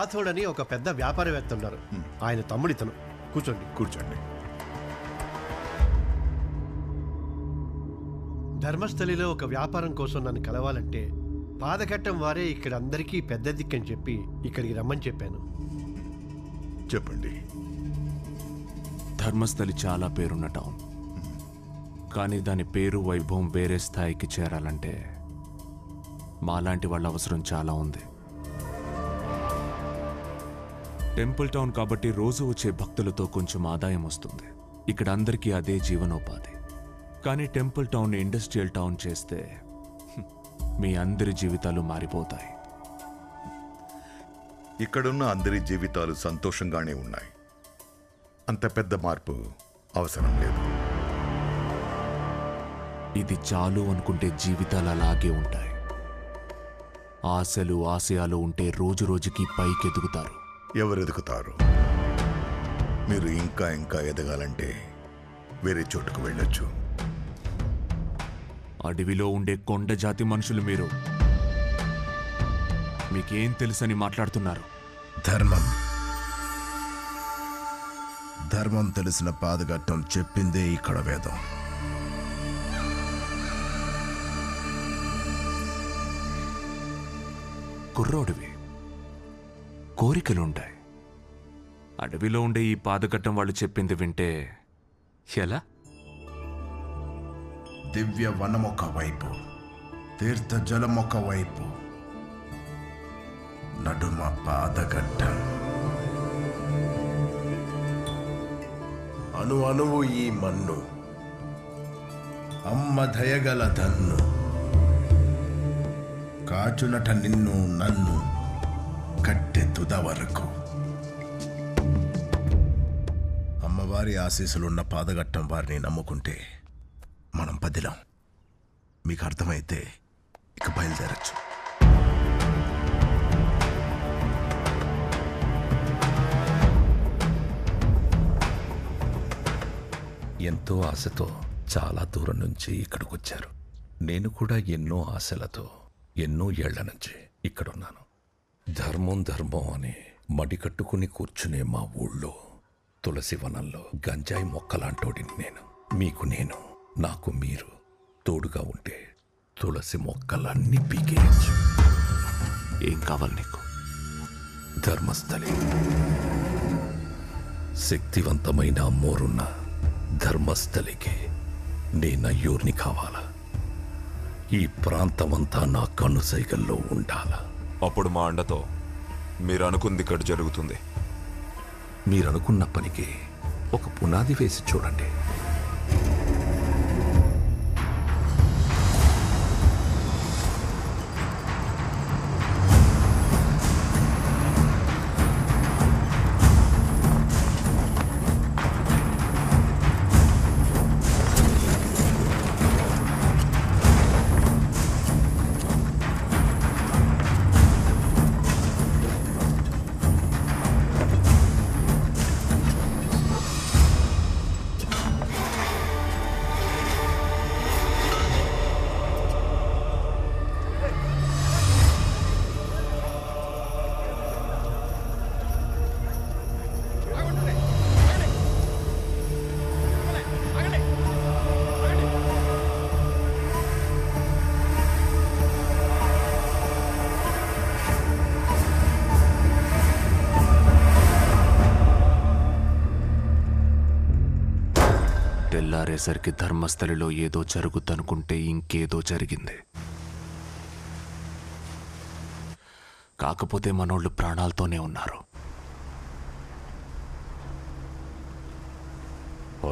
రాథోడ్ అని ఒక పెద్ద వ్యాపారవేత్త ఉన్నారు. ఆయన తమ్ముడితను. కూర్చోండి. కూర్చోండి. ధర్మస్థలిలో ఒక వ్యాపారం కోసం నన్ను కలవాలంటే పాదఘట్టం వారే ఇక్కడ అందరికీ పెద్ద దిక్కని చెప్పి ఇక్కడికి రమ్మని చెప్పాను. చెప్పండి. ధర్మస్థలి చాలా పేరున్న టౌన్, కానీ దాని పేరు వైభవం వేరే స్థాయికి చేరాలంటే మాలాంటి వాళ్ళ అవసరం చాలా ఉంది. టెంపుల్ టౌన్ కాబట్టి రోజు వచ్చే భక్తులతో కొంచెం ఆదాయం వస్తుంది. ఇక్కడ అందరికీ అదే జీవనోపాధి. కానీ టెంపుల్ టౌన్ ఇండస్ట్రియల్ టౌన్ చేస్తే మీ అందరి జీవితాలు మారిపోతాయి. ఇక్కడున్న అందరి జీవితాలు సంతోషంగానే ఉన్నాయి. అంత పెద్ద మార్పు అవసరం లేదు. ఇది చాలు అనుకుంటే జీవితాలు అలాగే ఉంటాయి. ఆశలు ఆశయాలు ఉంటే రోజు రోజుకి పైకెదుగుతారు. ఎవరు ఎదుగుతారు? మీరు ఇంకా ఇంకా ఎదగాలంటే వేరే చోటుకు వెళ్ళొచ్చు. అడవిలో ఉండే కొండ జాతి మనుషులు మీరు. మీకేం తెలుసని మాట్లాడుతున్నారు? ధర్మం తెలిసిన పాదఘట్టం చెప్పిందే ఇక్కడ వేదం. కుర్రోడివి, కోరికలుంటాయి. అడవిలో ఉండే ఈ పాదఘట్టం వాళ్ళు చెప్పింది వింటే ఎలా? దివ్య వనమొక వైపు, తీర్థ జలమొక వైపు, నడుమ పాదఘట్టం. అణు అణువు ఈ మన్ను, అమ్మ దయగల దన్ను, కాచునట నిన్ను నన్ను కట్టె తుద వరకు. అమ్మవారి ఆశీస్సులున్న పాదఘట్టం వారిని నమ్ముకుంటే మనం పదిలం. మీకు అర్థమైతే ఇక బయలుదేరచ్చు. ఎంతో ఆశతో చాలా దూరం నుంచి ఇక్కడికి వచ్చారు. నేను కూడా ఎన్నో ఆశలతో ఎన్నో ఏళ్ల నుంచి ఇక్కడున్నాను. ధర్మం అని మడికట్టుకుని కూర్చునే మా ఊళ్ళో తులసి వనంలో గంజాయి మొక్కలాంటోడిని నేను. మీకు నేను, నాకు మీరు తోడుగా ఉంటే తులసి మొక్కలన్నీ పీకేయచ్చు. ఏం కావాలి నీకు? ధర్మస్థలి, శక్తివంతమైన అమ్మోరున్న ధర్మస్థలికి నేనయ్యూర్ని కావాలా? ఈ ప్రాంతమంతా నా కన్ను సైగల్లో ఉండాలా? అప్పుడు మా అండతో మీరు అనుకుంది ఇక్కడ జరుగుతుంది. మీరనుకున్న పనికి ఒక పునాది వేసి చూడండి. తెల్లారేసరికి ధర్మస్థలిలో ఏదో జరుగుద్దనుకుంటే ఇంకేదో జరిగింది. కాకపోతే మనోళ్ళు ప్రాణాలతోనే ఉన్నారు.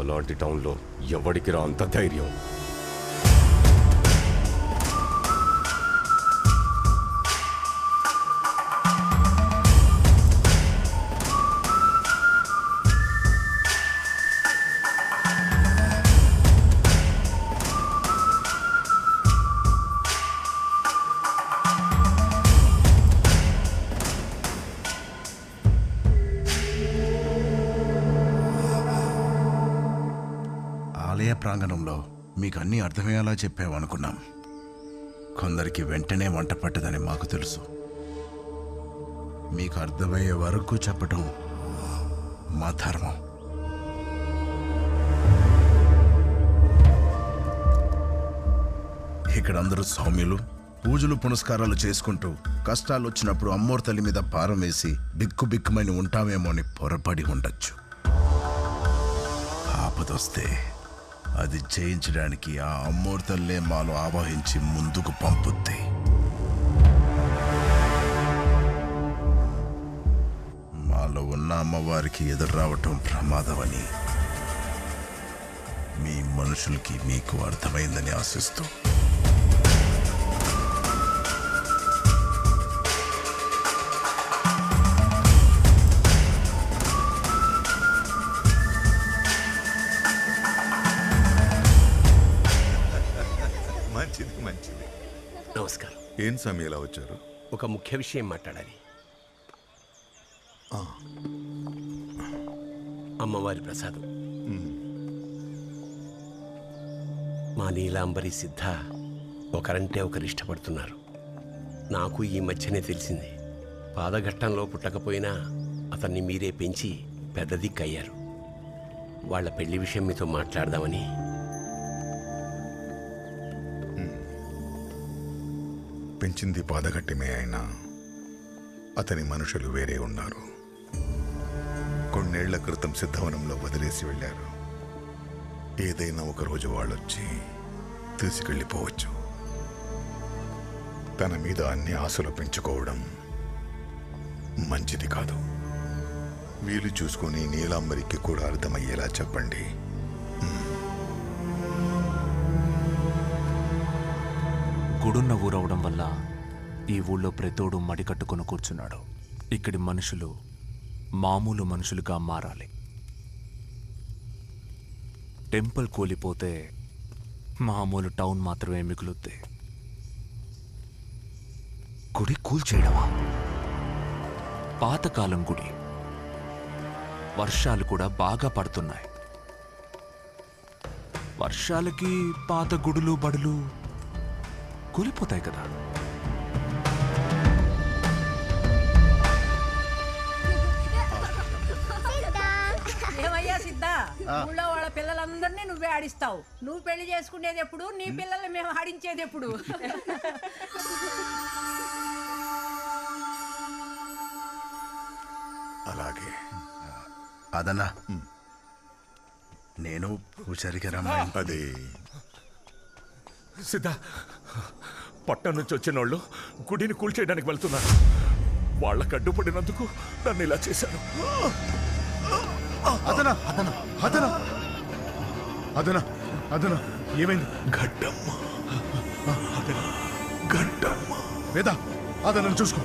అలాంటి టౌన్లో ఎవడికి రా అంత ధైర్యం? ఆలయ ప్రాంగణంలో మీకు అన్నీ అర్థమయ్యేలా చెప్పామనుకున్నాం. కొందరికి వెంటనే వంట పట్టదని మాకు తెలుసు. మీకు అర్థమయ్యే వరకు చెప్పటం మా ధర్మం. ఇక్కడ అందరూ సౌమ్యులు, పూజలు పునస్కారాలు చేసుకుంటూ కష్టాలు వచ్చినప్పుడు అమ్మోరు తల్లి మీద భారం వేసి బిక్కుబిక్కుమని ఉంటామేమో అని పొరపడి ఉండొచ్చు. ఆపదొస్తే అది జయించడానికి ఆ అమ్మోరు తల్లే మాలో ఆవాహించి ముందుకు పంపుద్ది. మాలో ఉన్న అమ్మవారికి ఎదురు రావటం ప్రమాదమని మీ మనుషులకి మీకు అర్థమైందని ఆశిస్తూ మంచిది మంచిది. నమస్కారం. ఏం స్వామి ఎలా వచ్చారు? ఒక ముఖ్య విషయం మాట్లాడాలి. అమ్మవారి ప్రసాదం. మా నీలాంబరి సిద్ధ ఒకరంటే ఒకరు ఇష్టపడుతున్నారు. నాకు ఈ మధ్యనే తెలిసింది. పాదఘట్టంలో పుట్టకపోయినా అతన్ని మీరే పెంచి పెద్ద దిక్కయ్యారు. వాళ్ళ పెళ్లి విషయం మీతో మాట్లాడదామని. పెంచింది పాదగట్టమే అయినా అతని మనుషులు వేరే ఉన్నారు. కొన్నేళ్ల క్రితం సిద్ధవనంలో వదిలేసి వెళ్ళారు. ఏదైనా ఒకరోజు వాళ్ళొచ్చి తీసుకెళ్ళిపోవచ్చు. తన మీద అన్ని ఆశలు పెంచుకోవడం మంచిది కాదు. వీలు చూసుకొని నీలాంబరికి కూడా అర్థమయ్యేలా చెప్పండి. గుడున్న ఊరవడం వల్ల ఈ ఊళ్ళో ప్రతోడు మడికట్టుకొని కూర్చున్నాడు. ఇక్కడి మనుషులు మామూలు మనుషులుగా మారాలి. టెంపుల్ కూలిపోతే మామూలు టౌన్ మాత్రమే మిగులుద్ది. గుడి కూల్చేయడమా? పాతకాలం గుడి. వర్షాలు కూడా బాగా పడుతున్నాయి. వర్షాలకి పాత గుడులు బడులు కూలిపోతాయి కదా. ఏమయ్యా సిద్ధా, ఊళ్ళో వాళ్ళ పిల్లలందరినీ నువ్వే ఆడిస్తావు. నువ్వు పెళ్లి చేసుకునేది ఎప్పుడు? నీ పిల్లల్ని మేము ఆడించేది ఎప్పుడు? అలాగే. అదన్నా నేను పూజారికి రమ్మాయి. అదే సిద్ధ, పట్టణం నుంచి వచ్చిన వాళ్ళు గుడిని కూల్చేయడానికి వెళ్తున్నారు. వాళ్ళకు అడ్డుపడినందుకు నన్ను ఇలా చేశారు. అదనా అదనా అదనా అదనా అదనా ఏమైంది? గడ్డమ్మ, గడ్డమ్మ. వేదా అదనను చూసుకో.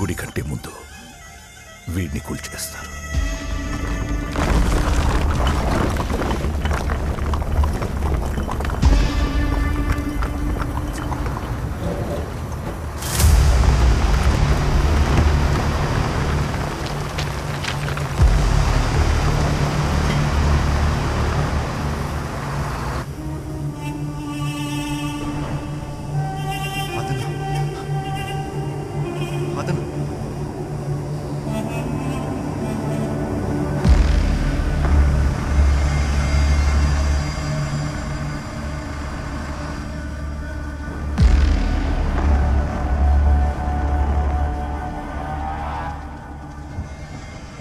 గుడి కంటే ముందు వీడిని కూల్చేస్తారు.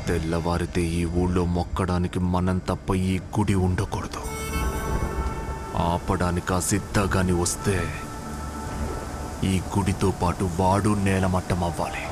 తెల్లవారితే ఈ ఊళ్ళో మొక్కడానికి మనం తప్ప ఈ గుడి ఉండకూడదు. ఆపడానికి ఆ సిద్ధగాని వస్తే ఈ గుడితో పాటు వాడు నేలమట్టం అవ్వాలి.